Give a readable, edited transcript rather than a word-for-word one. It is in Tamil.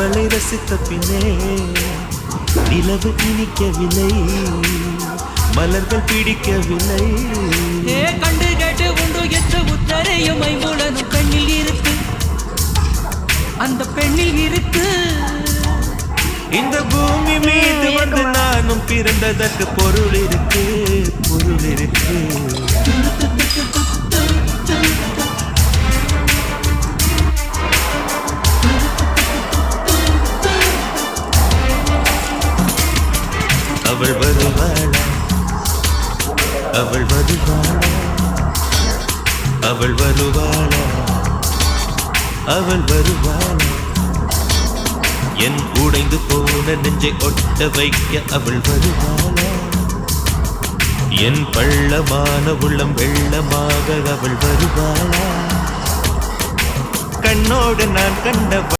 அவளை ரசித்த பின்னே நிலவு இனிக்கவில்லை, மலர்கள் பிடிக்கவில்லை. கண்டு கேட்டு உண்டு என்ற உத்தரையும் ஐம்புலனும் பெண்ணில் இருக்கு, அந்த பெண்ணில் இருக்கு. இந்த பூமி மீது வந்து நானும் பிறந்ததற்கு பொருள் இருக்கு, பொருள் இருக்கு. அவள் வருவாளா, அவள் வருவாளா, அவள் வருவாளா, அவள் வருவாளா. என் உடைந்து போன நெஞ்சை ஒட்ட வைக்க அவள் வருவாளா, என் பள்ளமான உள்ளம் வெள்ளமாக அவள் வருவாளா. கண்ணோடு நான் கண்ட